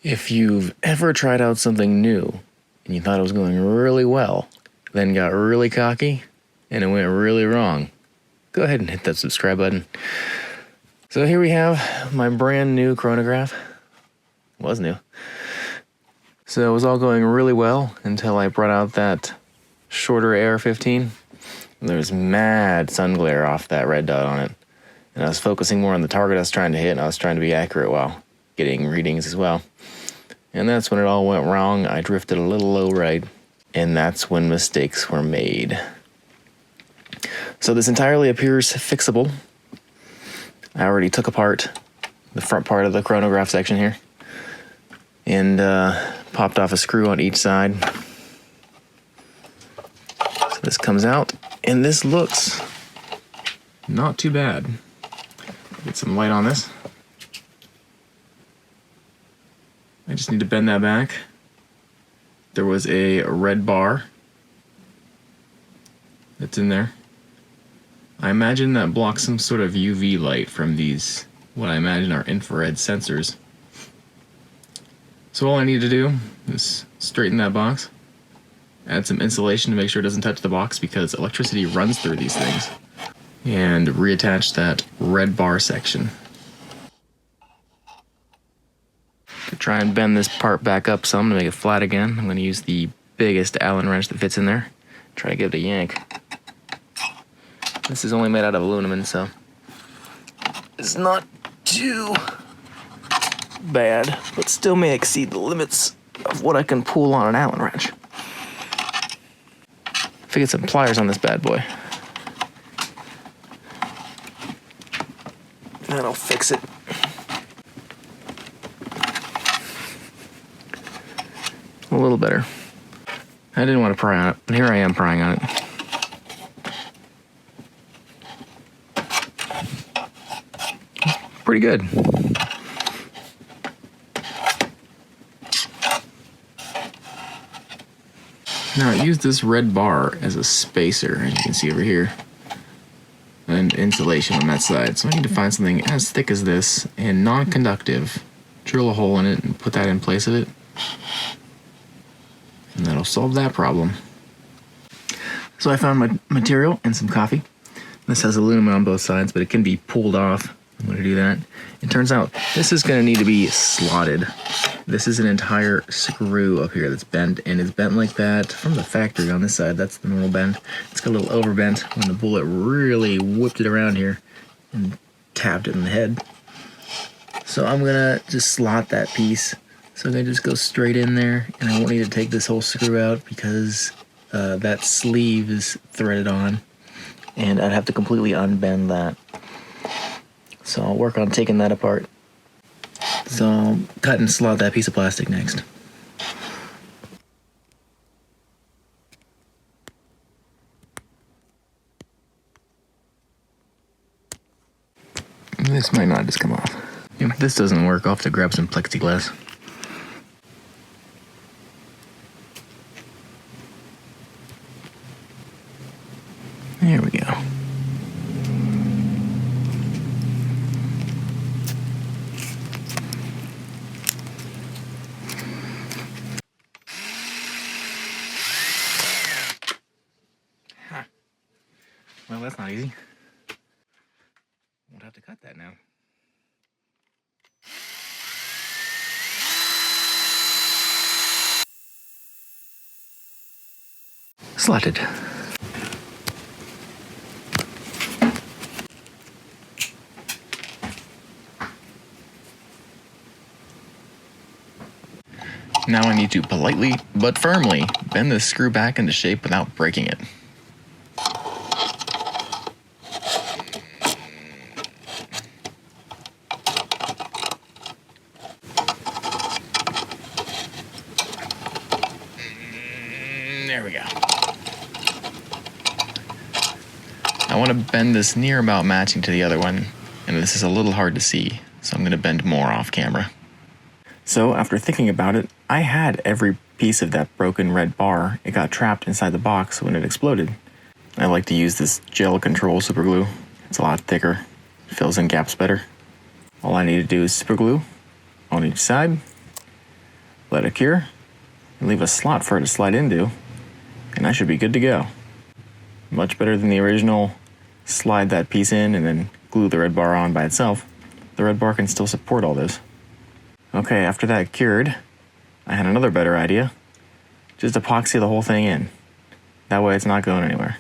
If you've ever tried out something new and you thought it was going really well, then got really cocky and it went really wrong, go ahead and hit that subscribe button. So here we have my brand new chronograph. It was new. So it was all going really well until I brought out that shorter AR-15. There was mad sun glare off that red dot on it. And I was focusing more on the target I was trying to hit, and I was trying to be accurate while getting readings as well. And that's when it all went wrong. I drifted a little low right, and that's when mistakes were made. So this entirely appears fixable. I already took apart the front part of the chronograph section here and popped off a screw on each side. So this comes out, and this looks not too bad. Get some light on this. I just need to bend that back. There was a red bar that's in there. I imagine that blocks some sort of UV light from these, what I imagine are infrared sensors. So all I need to do is straighten that box, add some insulation to make sure it doesn't touch the box because electricity runs through these things, and reattach that red bar section. To try and bend this part back up some to make it flat again, I'm going to use the biggest Allen wrench that fits in there. Try to give it a yank. This is only made out of aluminum, so it's not too bad, but still may exceed the limits of what I can pull on an Allen wrench. If I get some pliers on this bad boy, that'll fix it. A little better. I didn't want to pry on it, but here I am prying on it. Pretty good. Now I used this red bar as a spacer, as you can see over here, and insulation on that side. So I need to find something as thick as this and non-conductive, drill a hole in it and put that in place of it, and that'll solve that problem. So I found my material and some coffee. This has aluminum on both sides, but it can be pulled off. I'm going to do that. It turns out this is going to need to be slotted. This is an entire screw up here that's bent, and it's bent like that from the factory on this side. That's the normal bend. It's got a little overbent when the bullet really whipped it around here and tapped it in the head. So I'm going to just slot that piece. So I'm going to just go straight in there, and I won't need to take this whole screw out because that sleeve is threaded on, and I'd have to completely unbend that. So I'll work on taking that apart. So I'll cut and slot that piece of plastic next. This might not just come off. If this doesn't work, I'll have to grab some plexiglass. There we go. Well, that's not easy. Won't have to cut that now. Slotted. Now I need to politely but firmly bend this screw back into shape without breaking it. There we go. I want to bend this near about matching to the other one, and this is a little hard to see, so I'm going to bend more off camera. So after thinking about it, I had every piece of that broken red bar. It got trapped inside the box when it exploded. I like to use this gel control super glue. It's a lot thicker, fills in gaps better. All I need to do is super glue on each side, let it cure, and leave a slot for it to slide into, and I should be good to go. Much better than the original slide that piece in and then glue the red bar on by itself. The red bar can still support all this. Okay, after that cured, I had another better idea. Just epoxy the whole thing in. That way it's not going anywhere.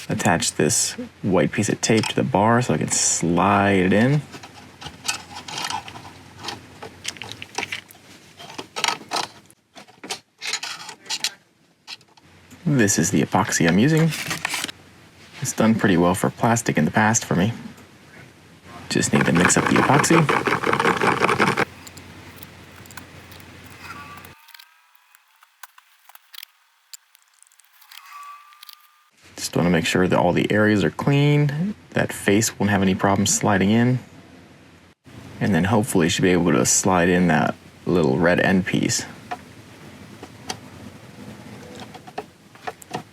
Attach this white piece of tape to the bar so I can slide it in. This is the epoxy I'm using. It's done pretty well for plastic in the past for me. Just need to mix up the epoxy. Just want to make sure that all the areas are clean, that face won't have any problems sliding in. And then hopefully should be able to slide in that little red end piece.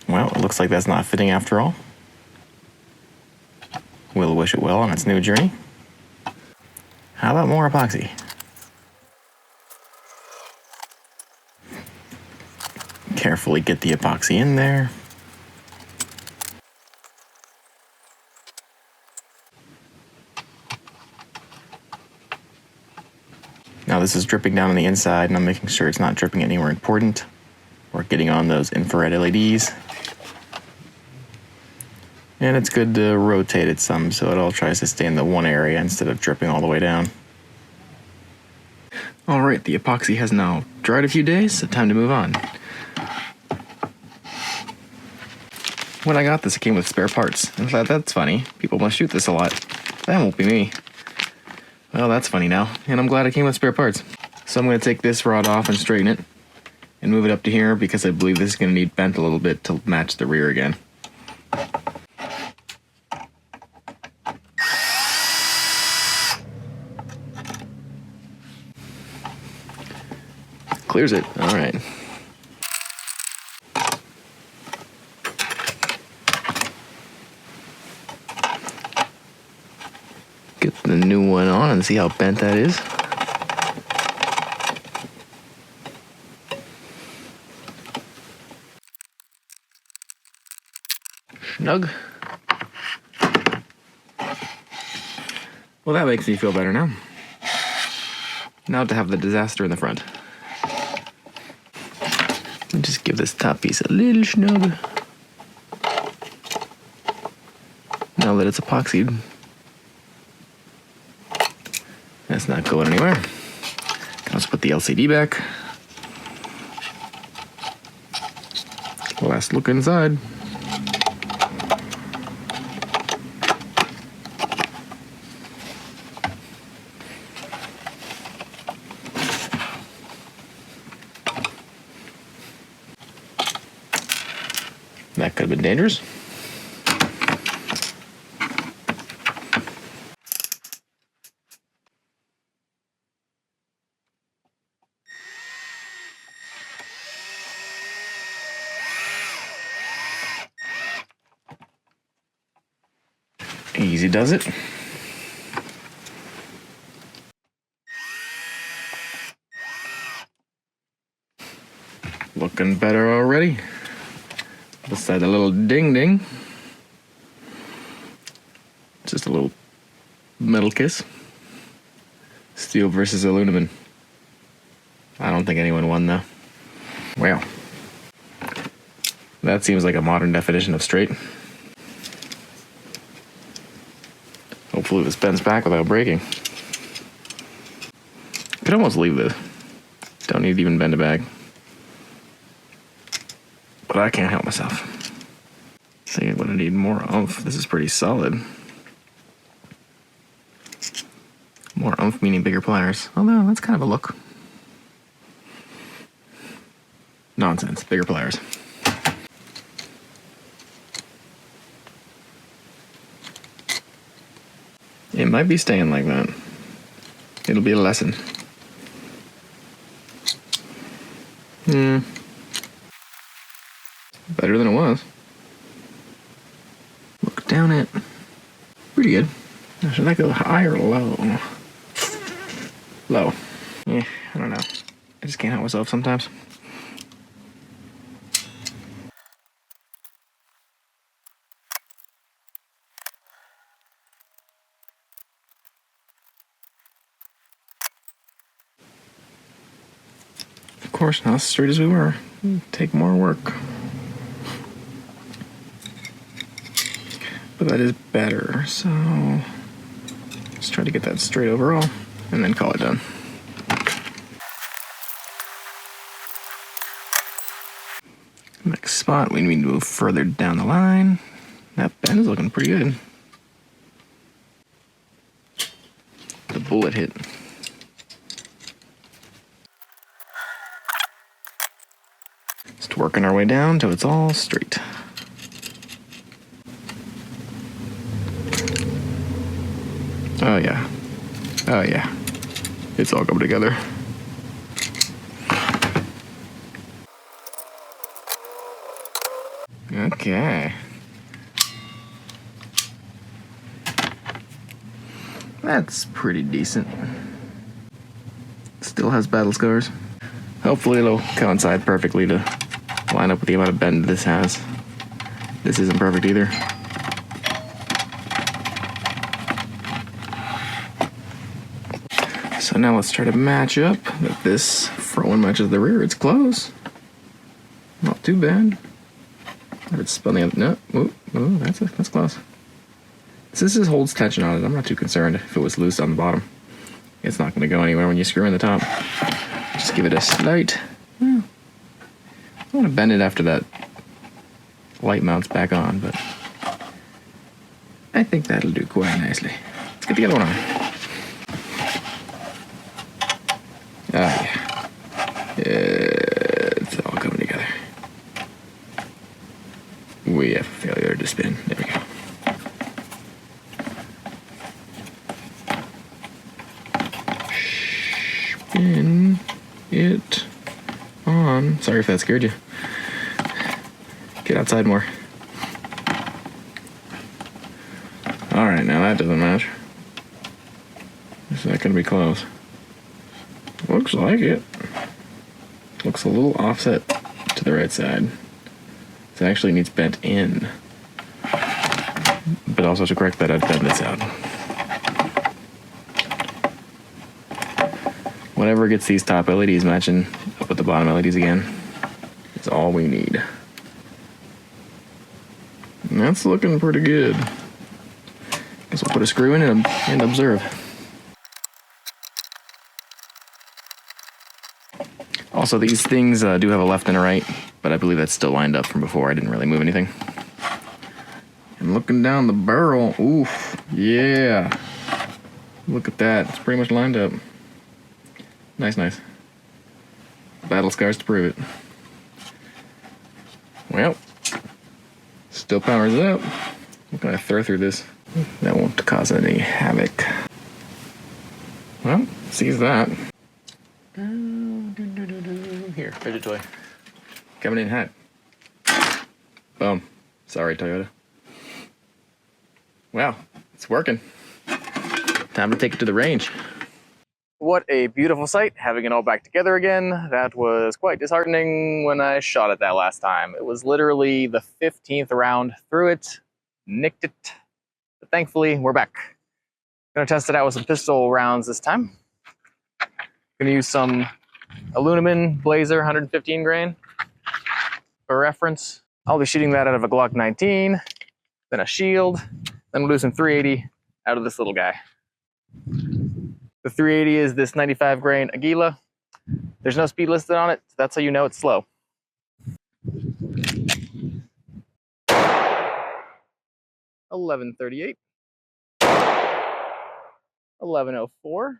Well, it looks like that's not fitting after all. We'll wish it well on its new journey. How about more epoxy? Carefully get the epoxy in there. Now this is dripping down on the inside, and I'm making sure it's not dripping anywhere important or getting on those infrared LEDs. And it's good to rotate it some so it all tries to stay in the one area instead of dripping all the way down. Alright, the epoxy has now dried a few days, so time to move on. When I got this, it came with spare parts. I thought, that's funny. People must shoot this a lot. That won't be me. Well, that's funny now, and I'm glad it came with spare parts. So I'm going to take this rod off and straighten it, and move it up to here because I believe this is going to need bent a little bit to match the rear again. Clears it. All right. Get the new one on and see how bent that is. Snug. Well, that makes me feel better now. Now to have the disaster in the front. Just give this top piece a little snug. Now that it's epoxied, that's not going anywhere. Let's put the LCD back. Last look inside. That could have been dangerous. Easy does it. Looking better already. Beside a little ding-ding. Just a little metal kiss. Steel versus aluminum. I don't think anyone won though. Well, that seems like a modern definition of straight. Hopefully this bends back without breaking. Could almost leave this. Don't need to even bend it back. But I can't help myself. I think I'm gonna need more oomph. This is pretty solid. More oomph meaning bigger pliers. Although that's kind of a look. Nonsense, bigger pliers. It might be staying like that. It'll be a lesson. Better than it was. Look down it. Pretty good. Should that go high or low? Low. I don't know. I just can't help myself sometimes. Of course, not as straight as we were. Take more work. But that is better, so let's try to get that straight overall and then call it done. Next spot, we need to move further down the line. That bend is looking pretty good. The bullet hit. Just working our way down till it's all straight. Oh yeah. Oh yeah. It's all coming together. Okay. That's pretty decent. Still has battle scars. Hopefully it'll coincide perfectly to line up with the amount of bend this has. This isn't perfect either. So now let's try to match up that this front one matches the rear. It's close. Not too bad. If it's spun the other, no, ooh, that's close. Since this holds tension on it, I'm not too concerned if it was loose on the bottom. It's not going to go anywhere when you screw in the top. Just give it a slight. Well, I want to bend it after that light mounts back on, but I think that'll do quite nicely. Let's get the other one on. Ah, yeah. It's all coming together. We have a failure to spin. There we go. Spin it on. Sorry if that scared you. Get outside more. Alright, now that doesn't match. Is that going to be close? Looks like it. Looks a little offset to the right side. It actually needs bent in. But also to correct that, I'd bend this out. Whatever gets these top LEDs matching up with the bottom LEDs again is all we need. And that's looking pretty good. Guess we'll put a screw in and observe. Also, these things do have a left and a right, but I believe that's still lined up from before. I didn't really move anything. And looking down the barrel, oof, yeah. Look at that, it's pretty much lined up. Nice, nice. Battle scars to prove it. Well, still powers it up. I'm gonna throw through this. That won't cause any havoc. Well, sees that. Here, here's a toy. Coming in hot. Boom. Sorry, Toyota. Wow, it's working. Time to take it to the range. What a beautiful sight, having it all back together again. That was quite disheartening when I shot it that last time. It was literally the 15th round through it, nicked it. But thankfully, we're back. Gonna test it out with some pistol rounds this time. Gonna use some aluminum Blazer 115 grain for reference. I'll be shooting that out of a Glock 19, then a shield, then we'll do some 380 out of this little guy. The 380 is this 95 grain Aguila. There's no speed listed on it, so that's how you know it's slow. $11.38, $11.04,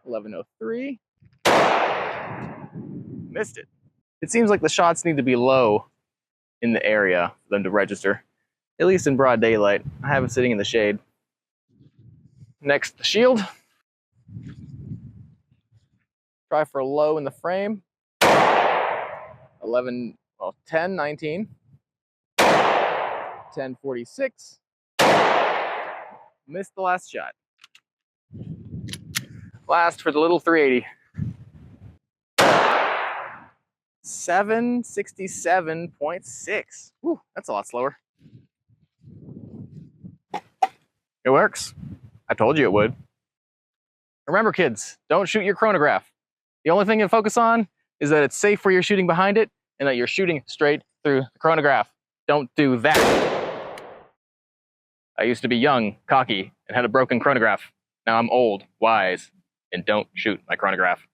$11.03. Missed it. It seems like the shots need to be low in the area for them to register, at least in broad daylight. I have it sitting in the shade. Next, the shield. Try for low in the frame. 10, 19. 10.46. Missed the last shot. Last for the little 380. 767.6. Whew, that's a lot slower. It works. I told you it would. Remember, kids, don't shoot your chronograph. The only thing you focus on is that it's safe where you're shooting behind it and that you're shooting straight through the chronograph. Don't do that. I used to be young, cocky, and had a broken chronograph. Now I'm old, wise, and don't shoot my chronograph.